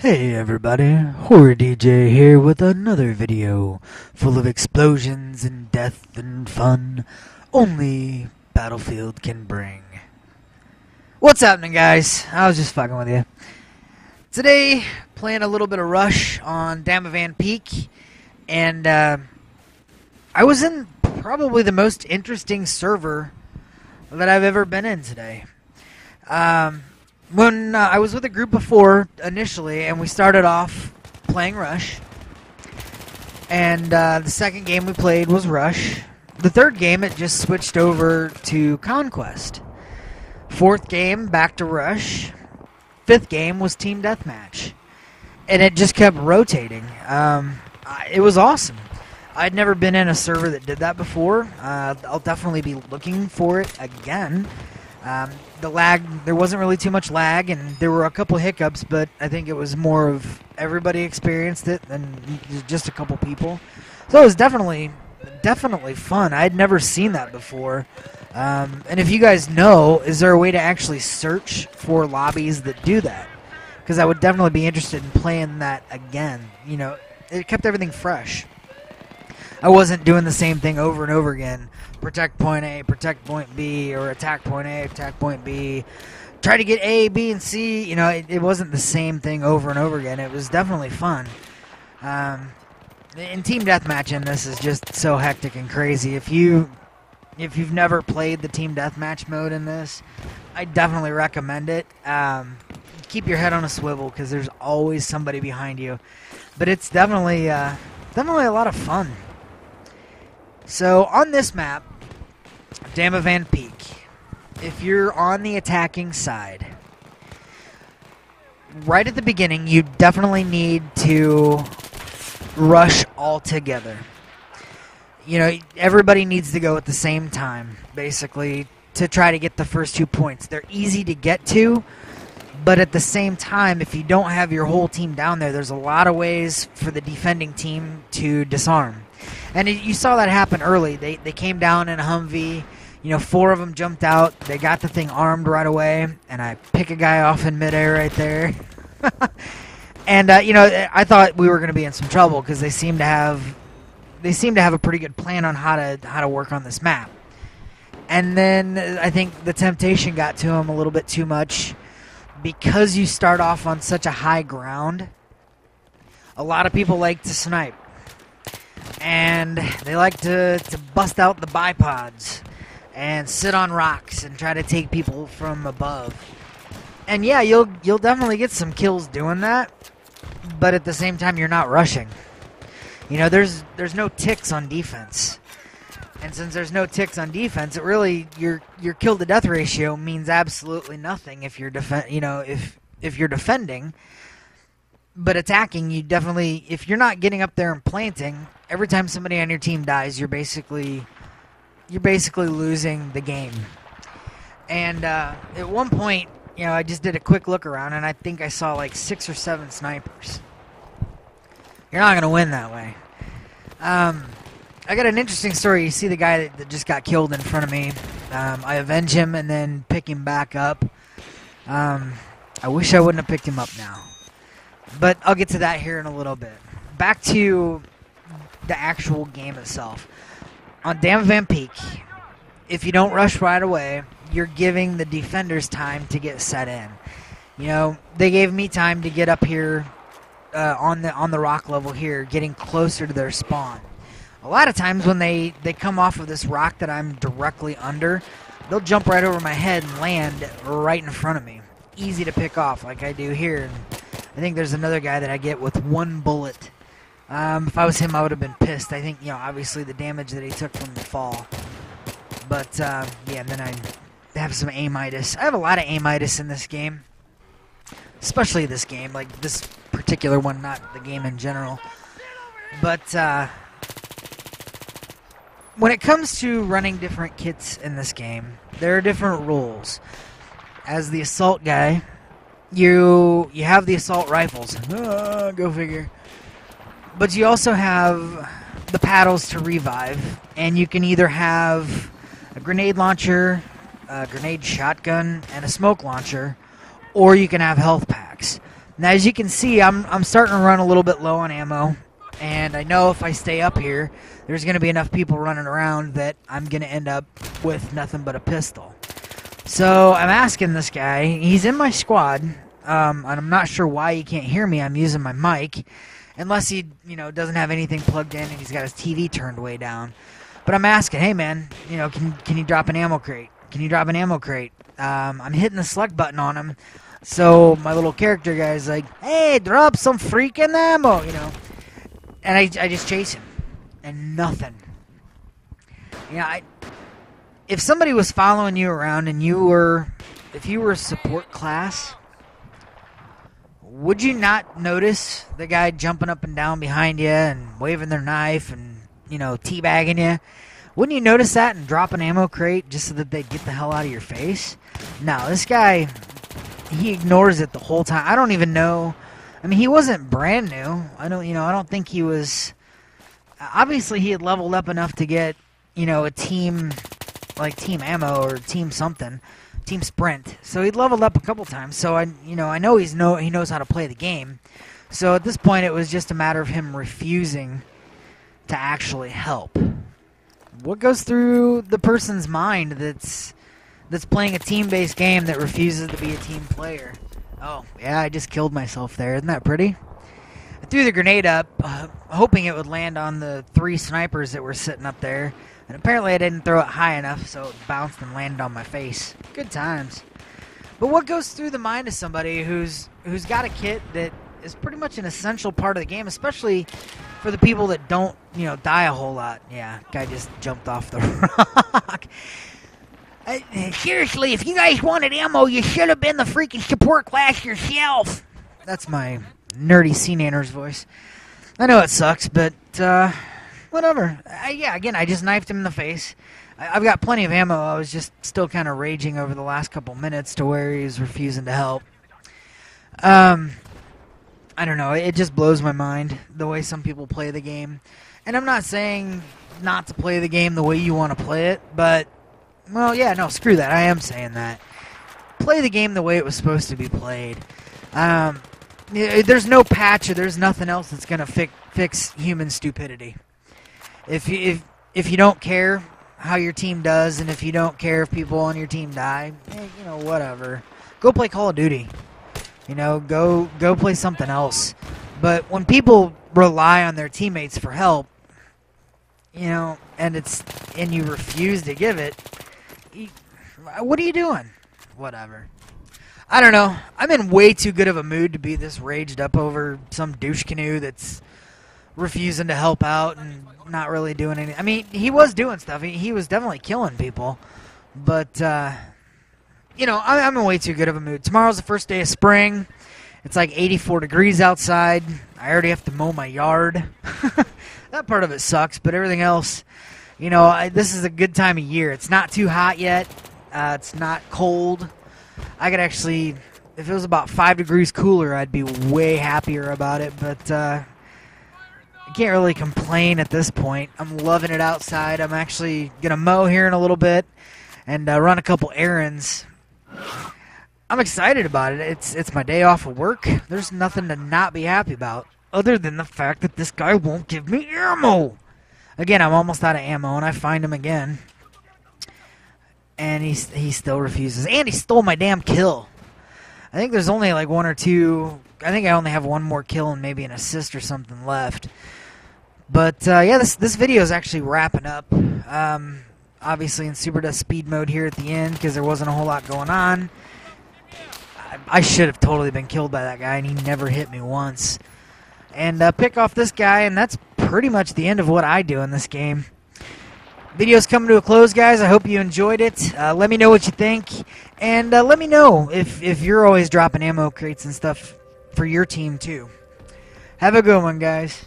Hey everybody, Horror DJ here with another video full of explosions and death and fun only Battlefield can bring. What's happening, guys? I was just fucking with you. Today, playing a little bit of Rush on Damavan Peak, and I was in probably the most interesting server that I've ever been in today. When I was with a group of 4 initially, and we started off playing Rush, and the second game we played was Rush. The third game, it just switched over to Conquest. Fourth game, back to Rush. Fifth game was Team Deathmatch. And it just kept rotating. It was awesome. I'd never been in a server that did that before. I'll definitely be looking for it again. The lag, there wasn't really too much lag, and there were a couple hiccups, but I think it was more of everybody experienced it than just a couple people. So it was definitely fun. I'd never seen that before. And if you guys know, is there a way to actually search for lobbies that do that? Because I would definitely be interested in playing that again. You know, it kept everything fresh. I wasn't doing the same thing over and over again. Protect point A, protect point B, or attack point A, attack point B. Try to get A, B, and C. You know, it wasn't the same thing over and over again. It was definitely fun. And Team Deathmatch in this is just so hectic and crazy. If you've never played the Team Deathmatch mode in this, I definitely recommend it. Keep your head on a swivel because there's always somebody behind you. But it's definitely a lot of fun. So on this map, Damavan Peak, if you're on the attacking side, right at the beginning, you definitely need to rush all together. You know, everybody needs to go at the same time, basically, to try to get the first 2 points. They're easy to get to, but at the same time, if you don't have your whole team down there, there's a lot of ways for the defending team to disarm. And you saw that happen early. They came down in a Humvee. You know, 4 of them jumped out. They got the thing armed right away, and I pick a guy off in midair right there. And you know, I thought we were going to be in some trouble because they seem to have a pretty good plan on how to work on this map. And then I think the temptation got to them a little bit too much because you start off on such a high ground. A lot of people like to snipe. And they like to bust out the bipods and sit on rocks and try to take people from above. And yeah, you'll definitely get some kills doing that, but at the same time you're not rushing. You know, there's no ticks on defense. And since there's no ticks on defense, it really your kill to death ratio means absolutely nothing if you're if you're defending. But attacking, you definitely, if you're not getting up there and planting, every time somebody on your team dies, you're basically losing the game. And at one point, you know, I just did a quick look around, and I think I saw like 6 or 7 snipers. You're not gonna win that way. I got an interesting story. You see the guy that just got killed in front of me. I avenge him and then pick him back up. I wish I wouldn't have picked him up now. But I'll get to that here in a little bit. Back to the actual game itself. On Damavan Peak, if you don't rush right away, you're giving the defenders time to get set in. You know, they gave me time to get up here on the rock level here, getting closer to their spawn. A lot of times when they come off of this rock that I'm directly under, they'll jump right over my head and land right in front of me. Easy to pick off like I do here. I think there's another guy that I get with 1 bullet. If I was him, I would have been pissed. I think, you know, obviously the damage that he took from the fall. But, yeah, and then I have some aimitis. I have a lot of aimitis in this game. Especially this game. Like, this particular one, not the game in general. But, when it comes to running different kits in this game, there are different rules. As the assault guy, you have the assault rifles. Go figure. But you also have the paddles to revive, and you can either have a grenade launcher, a grenade shotgun, and a smoke launcher, or you can have health packs. Now, as you can see, I'm starting to run a little bit low on ammo, and I know if I stay up here, there's going to be enough people running around that I'm going to end up with nothing but a pistol. So I'm asking this guy, he's in my squad, and I'm not sure why he can't hear me. I'm using my mic, unless he, doesn't have anything plugged in and he's got his TV turned way down. But I'm asking, hey man, can you drop an ammo crate? Can you drop an ammo crate? I'm hitting the select button on him, so my little character guy's like, hey, drop some freaking ammo, and I just chase him, and nothing. If somebody was following you around and if you were a support class, would you not notice the guy jumping up and down behind you and waving their knife and, teabagging you? Wouldn't you notice that and drop an ammo crate just so that they'd get the hell out of your face? No, this guy, he ignores it the whole time. I don't even know. I mean, he wasn't brand new. I don't think he was. Obviously, he had leveled up enough to get, a team, like team ammo or team something, team sprint. So he'd leveled up a couple times. So I know he knows how to play the game. So at this point, it was just a matter of him refusing to actually help. What goes through the person's mind that's playing a team-based game that refuses to be a team player? Oh, yeah, I just killed myself there. Isn't that pretty? I threw the grenade up, hoping it would land on the 3 snipers that were sitting up there. And apparently I didn't throw it high enough, so it bounced and landed on my face. Good times. But what goes through the mind of somebody who's got a kit that is pretty much an essential part of the game, especially for the people that don't, die a whole lot? Yeah, guy just jumped off the rock. Seriously, if you guys wanted ammo, you should have been the freaking support class yourself. That's my nerdy CNANers voice. I know it sucks, but whatever. Again, I just knifed him in the face. I've got plenty of ammo. I was just still kind of raging over the last couple minutes to where he was refusing to help. I don't know. It just blows my mind the way some people play the game. And I'm not saying not to play the game the way you want to play it, but, well, yeah, no, screw that. I am saying that. Play the game the way it was supposed to be played. There's no patch or there's nothing else that's going to fix human stupidity. If you don't care how your team does, and if you don't care if people on your team die, whatever. Go play Call of Duty. Go play something else. But when people rely on their teammates for help, and you refuse to give it, what are you doing? Whatever. I don't know. I'm in way too good of a mood to be this raged up over some douche canoe that's refusing to help out and not really doing anything. I mean, he was doing stuff. He was definitely killing people. But, I'm in way too good of a mood. Tomorrow's the first day of spring. It's like 84 degrees outside. I already have to mow my yard. That part of it sucks, but everything else, this is a good time of year. It's not too hot yet. It's not cold. I could actually, if it was about 5 degrees cooler, I'd be way happier about it, but I can't really complain at this point. I'm loving it outside. I'm actually going to mow here in a little bit and run a couple errands. I'm excited about it. It's my day off of work. There's nothing to not be happy about, other than the fact that this guy won't give me ammo. Again, I'm almost out of ammo, and I find him again. And he still refuses. And he stole my damn kill. I think there's only like 1 or 2. I think I only have 1 more kill and maybe an assist or something left. But, yeah, this video is actually wrapping up. Obviously in Super Dust Speed mode here at the end because there wasn't a whole lot going on. I should have totally been killed by that guy, and he never hit me once. And pick off this guy, and that's pretty much the end of what I do in this game. Video's coming to a close, guys. I hope you enjoyed it. Let me know what you think, and let me know if you're always dropping ammo crates and stuff for your team too. Have a good one, guys.